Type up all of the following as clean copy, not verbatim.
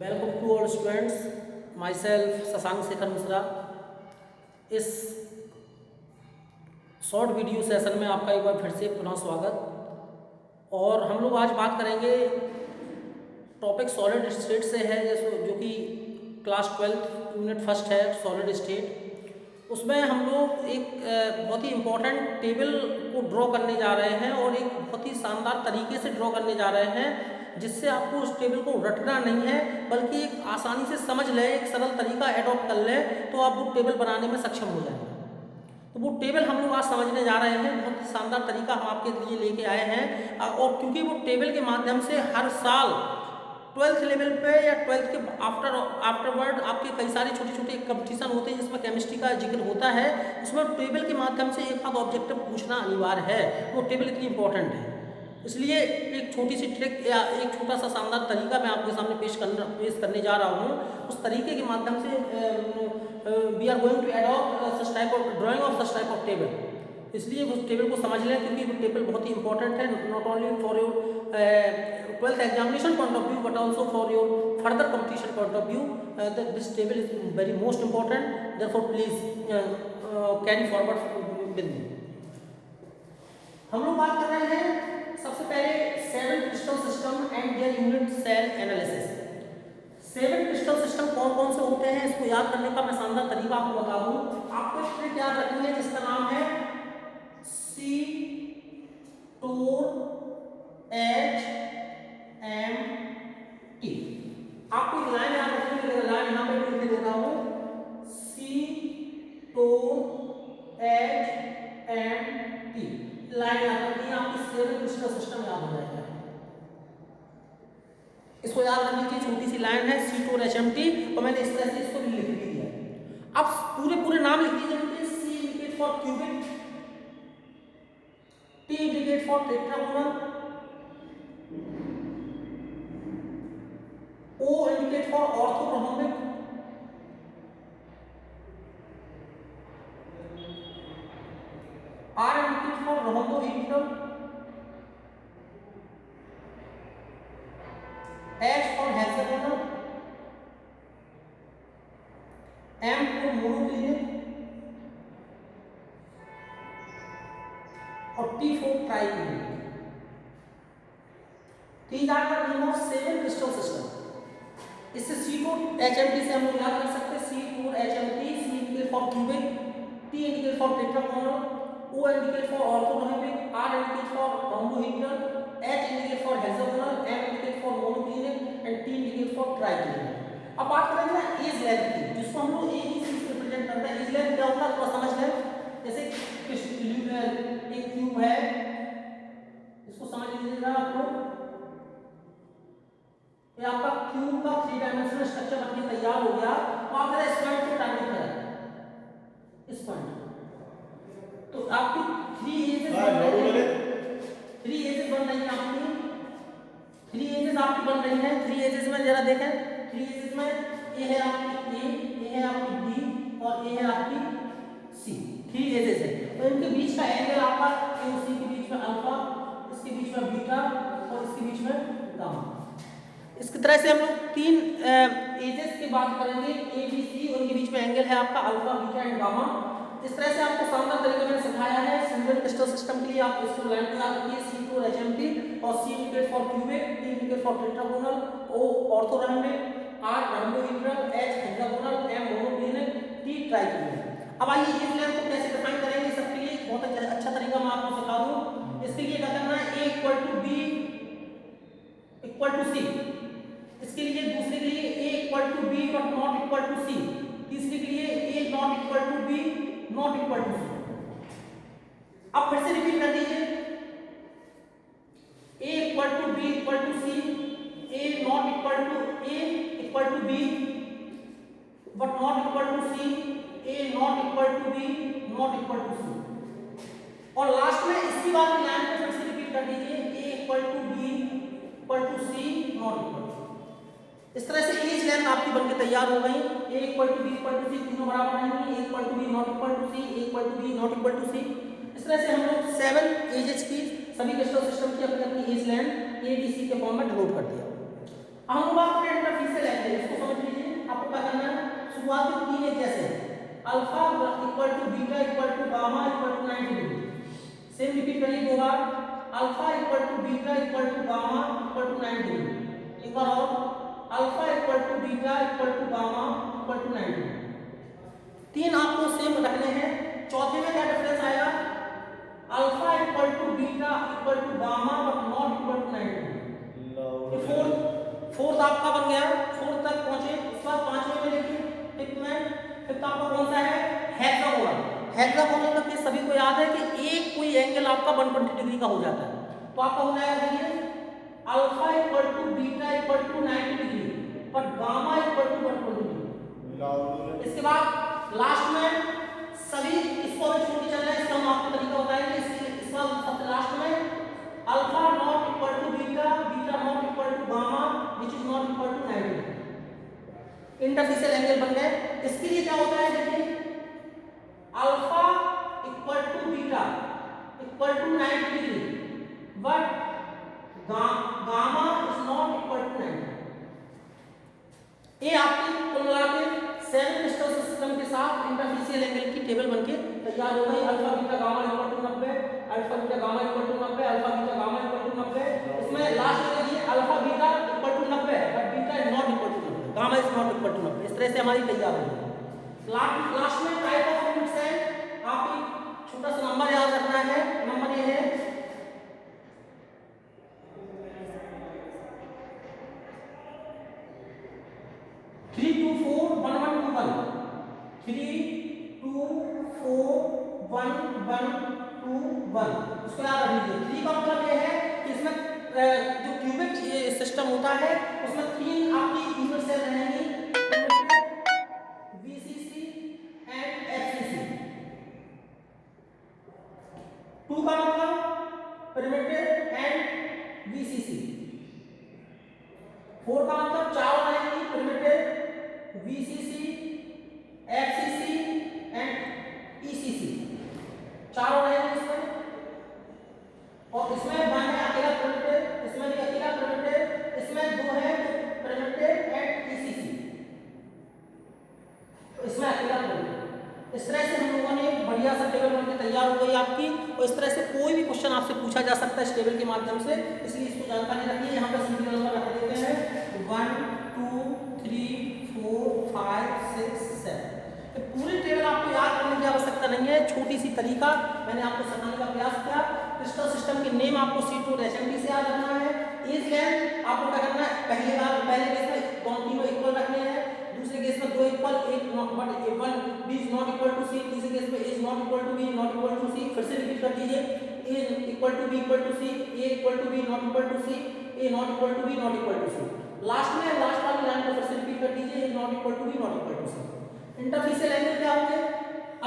Welcome to all students, myself Shashank Shekhar Mishra. इस short video session में आपका एक बार फिर से पुनः स्वागत। और हम लोग आज बात करेंगे टॉपिक सॉलिड स्टेट से है, जैसे जो कि क्लास 12 यूनिट फर्स्ट है सॉलिड स्टेट। उसमें हम लोग एक बहुत ही इम्पोर्टेंट टेबल को ड्रॉ करने जा रहे हैं और एक बहुत ही शानदार तरीके से ड्रॉ करने जा रहे हैं, जिससे आपको उस टेबल को रटना नहीं है बल्कि एक आसानी से समझ लें, एक सरल तरीका एडॉप्ट कर लें तो आप वो टेबल बनाने में सक्षम हो जाएंगे। तो वो टेबल हम लोग आज समझने जा रहे हैं। बहुत शानदार तरीका हम आपके लिए लेके आए हैं, और क्योंकि वो टेबल के माध्यम से हर साल 12th लेवल पे या 12th के आफ्टरवर्ड आपके कई सारे छोटे छोटे कंपटीशन होते हैं जिसमें केमिस्ट्री का जिक्र होता है। उसमें टेबल के माध्यम से एक आध ऑब्जेक्टिव पूछना अनिवार्य है। वो टेबल इतनी इंपॉर्टेंट है, इसलिए एक छोटी सी ट्रिक या एक छोटा सा शानदार तरीका मैं आपके सामने पेश करने जा रहा हूँ। उस तरीके के माध्यम से we are going to adopt such type of drawing of such type of table. इसलिए उस टेबल को समझ लें, क्योंकि वो टेबल बहुत ही इंपॉर्टेंट है, not only for your 12th examination point of view but also for your further competition point of view. This table is very most important, therefore please carry forward with me. हम लोग बात कर रहे हैं सबसे पहले 7 crystal system and their unit cell analysis. 7 crystal system कौन कौन से होते हैं, इसको याद करने का मैं शानदार तरीका आपको बता दूं। आपको एक ट्रिक याद रखनी है जिसका नाम है C2HMT। आपको एक लाइन याद रखनी है, लाइन यहाँ पे लिख देता हूँ C2HMT। लाइन याद रखनी है, आपकी 7 क्रिस्टल सिस्टम याद हो जाएगा। इसको याद रखने की छोटी सी लाइन है C2HMT, और मैंने इस तरह से इसको लिख भी दिया। अब पूरे नाम लिख दीजिए। C indicate for cubic, T indicate for tetragonal, O indicate for orthorhombic, R indicate for rhombohedral, H for hexagonal, M for monoclinic और T for triclinic. These are the name of 7 crystal system। इससे C2HMT से हम लोग याद कर सकते हैं C2HMT। C indicate for cubic, T indicate for tetragonal, O indicate for orthorhombic, R indicate for rhombohedral, H indicate for hexagonal, M indicate for monoclinic and T indicate for triclinic. अब बात करेंगे ना एज लेंथ की, जिसको हम लोग एक ही चीज से रिप्रेजेंट करते हैं। एज लेंथ क्या होता है थोड़ा समझ लें। जैसे एक क्यूब है, इसको समझ लीजिएगा आप लोग। ये आपका क्यूब का 3 डायमेंशनल स्ट्रक्चर बनके तैयार हो गया। तो आप जरा इस पॉइंट को टारगेट करें, इस पॉइंट। तो आपकी 3 एजेस बन रही है, आपकी 3 एजेस आपकी बन रही है। 3 एजेस में जरा देखें, 3 एजेस में ये है आपकी ए, ये है आपकी बी और ये है आपकी सी। 3 एजेस है, तो इनके बीच का एंगल आपका ए और सी के बीच में अल्फा, इसके बीच में बीटा और इसके बीच में गामा। इसकी तरह से हम लोग 3 एजेस की बात करेंगे, ए बी सी, और इनके बीच में एंगल है आपका अल्फा, बीटा एंड गामा। इस तरह से आपको शानदार तरीके में सिखाया है। सिंगल क्रिस्टल सिस्टम के लिए आप इसको लाइन में याद रखिए C2HMT, और C indicate for cubic, T indicate for tetragonal, O orthorhombic, R rhombohedral, H hexagonal, M monoclinic, T triclinic. अब आइए एज लेंथ को कैसे डिफाइन करेंगे, सबके लिए बहुत अच्छा तरीका मैं आपको सिखा दूं। इसके लिए क्या करना है, A = B = C। इसके लिए दूसरे के लिए A = B but not equal to C। तीसरे के लिए A not equal to B not equal to C। अब फिर से रिपीट कर दीजिए, A = B = C, A not equal to A equal to B but not equal to C, A not equal to B not equal to C। और last में इसी बात की लाइन पे फिर से रिपीट कर दीजिए, A = B = C not equal। इस तरह से एज लेंथ आपकी बनके तैयार हो गई। A = B = C, तीनों बराबर नहीं, A = B not equal to C, A = B not equal to C। इस तरह से हम लोग 7 एजेस की सभी क्रिस्टल सिस्टम की अपनी अपनी edge length A B C के फॉर्म में डिनोट कर दिया। अब हम बात करें interfacial analysis. Alpha equal to beta equal to gamma equal to 90 degree. Same repeat करिए दो बार, alpha equal to beta equal to gamma equal to 90 degree. एक बार और, alpha equal to beta equal to gamma equal to 90 degree. तीन आपको same रखने हैं। चौथे में क्या डिफरेंस आएगा, alpha equal to beta equal to gamma but not equal to 90 degree. Fourth आपका बन गया, फोर्थ तक पहुंचे। इसके बाद पांचवें में देखिए, फिफ्थ आपका कौन सा है, हेक्सागोनल। हेक्सागोनल का केस सभी को याद है कि एक कोई एंगल आपका 120 डिग्री का हो जाता है। तो आपका हो जाएगा देखिए, alpha equal to beta equal to 90 degree but gamma equal to 120 degree. इसके बाद लास्ट में सभी इसको अभी छोड़ के चल रहे हैं, इसका हम आपको तरीका बताएंगे। इसके बाद सबसे लास्ट में alpha not equal to beta, beta not equal to gamma which is not equal to 90 degree. Interfacial angle बन गए। इसके लिए क्या होता है देखिए, alpha equal to beta equal to 90 degree but gamma is not equal to 90। ये आपकी कुल मिला के 7 क्रिस्टल सिस्टम के साथ इंटरफेसियल एंगल की टेबल बनके तैयार हो गई। Alpha beta gamma equal to 90, alpha beta gamma equal to 90, alpha beta gamma equal to 90। इसमें लास्ट में देखिए alpha beta equal to 90 but beta is not equal to 90, gamma is not equal to 90। इस तरह से हमारी तैयार हो गई। लास्ट में टाइप ऑफ यूनिट्स है, आप एक छोटा सा नंबर याद रखना है। नंबर ये है 3241121, 3241121। उसको याद रख लीजिए। 3 का मतलब ये है कि इसमें जो क्यूबिक सिस्टम होता है उसमें 3 आपकी यूनिट सेल रहेंगी, VCC एंड FCC। 2 का मतलब प्रिमिटिव एंड VCC। 4 का मतलब 4 रहेंगी, primitive, VCC, FCC and ECC। 4 रहेंगे इसमें। और इसमें 1 है अकेला प्रिमिटिव, इसमें भी अकेला प्रिमिटिव, इसमें 2 है प्रिमिटिव एंड ECC, इसमें अकेला प्रिमिटिव। इस तरह से हम लोगों ने बढ़िया सा टेबल बनकर तैयार हो गई आपकी। और इस तरह से कोई भी क्वेश्चन आपसे पूछा जा सकता है इस टेबल के माध्यम से, इसलिए इसको जानकारी रखिए। यहाँ पर सीरियल नंबर रख देते हैं 1 2 3 4 5 6 7। पूरी टेबल आपको याद करने की आवश्यकता नहीं है, छोटी सी तरीका मैंने आपको सिखाने का प्रयास किया। क्रिस्टल सिस्टम के नेम आपको C2 और HMT से याद रखना है। एज लेंथ आपको क्या करना है, पहले केस में तीनों इक्वल रखने हैं, दूसरे केस में 2 इक्वल, एक not but 1 B is not equal to C, तीसरे केस में A is not equal to B not equal to C। फिर से रिपीट कर दीजिए, A equal to B equal to C, A equal to B not equal to C, A not equal to B not equal to C। Last में last वाली line को फिर से repeat कर दीजिए, A not equal to B not equal to C। Interfacial angle क्या होंगे,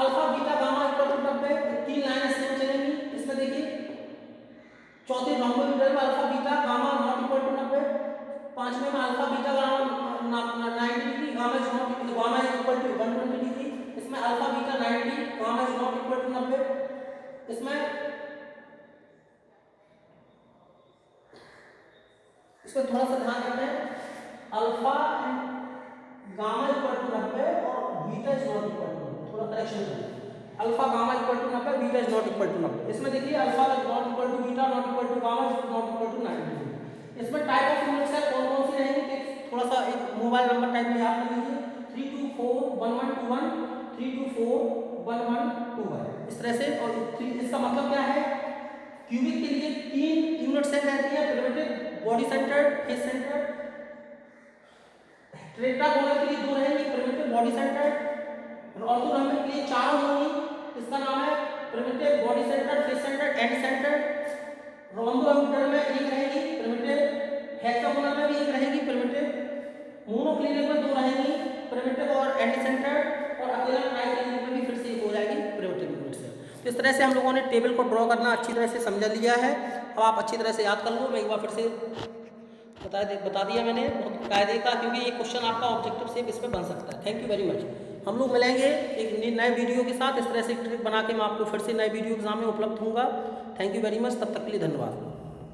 alpha beta gamma equal to 90। 3 लाइनें सेम चलेंगी। इसमें देखिए चौथे रोम्बोइडल में alpha beta gamma not equal to 90, पांचवें में alpha beta gamma 90 degree, gamma is equal to 120 degree. इसमें alpha beta 90, gamma is not equal to 90। इसमें इसको थोड़ा सा ध्यान रखना है, alpha and gamma equal to 90 और beta is not equal to 90। थोड़ा करेक्शन करें, alpha gamma equal to 90, beta is not equal to 90। इसमें देखिए alpha is not equal to beta not equal to gamma is not equal to 90। इसमें type of units है कौन कौन सी रहेंगी, थोड़ा सा एक मोबाइल नंबर टाइप में याद कर लीजिए, 3241121, 3241121। इस तरह से। और इसका मतलब क्या है, क्यूबिक के लिए 3 यूनिट सेल रहती है, primitive, body centred, face centred. Tetragonal के लिए 2 रहेंगी, प्रिमिटिव, बॉडी सेंटर्ड। ऑर्थोगोनल के लिए 4 होंगी, इसका नाम है primitive, body centred, face centred, end centred. Rhomboidal में 1 रहेगी, प्रिमिटिव। हेक्सागोनल में भी 1 रहेगी, प्रिमिटिव। मोनोक्लिनिक में 2 रहेंगी, प्रिमिटिव और एंड सेंटर्ड। और अकेला ट्राइक्लिनिक में भी फिर से 1 हो जाएगी, प्रिमिटिव यूनिट से। तो इस तरह से हम लोगों ने टेबल को ड्रॉ करना अच्छी तरह से समझा लिया है। अब आप अच्छी तरह से याद कर लो। मैं एक बार फिर से बता दिया मैंने बहुत कायदे का, क्योंकि ये क्वेश्चन आपका ऑब्जेक्टिव से इस पर बन सकता है। Thank you very much. हम लोग मिलेंगे एक नए वीडियो के साथ। इस तरह से ट्रिक बना के मैं आपको फिर से नए वीडियो एग्जाम में उपलब्ध होऊंगा। Thank you very much. तब तक के लिए धन्यवाद।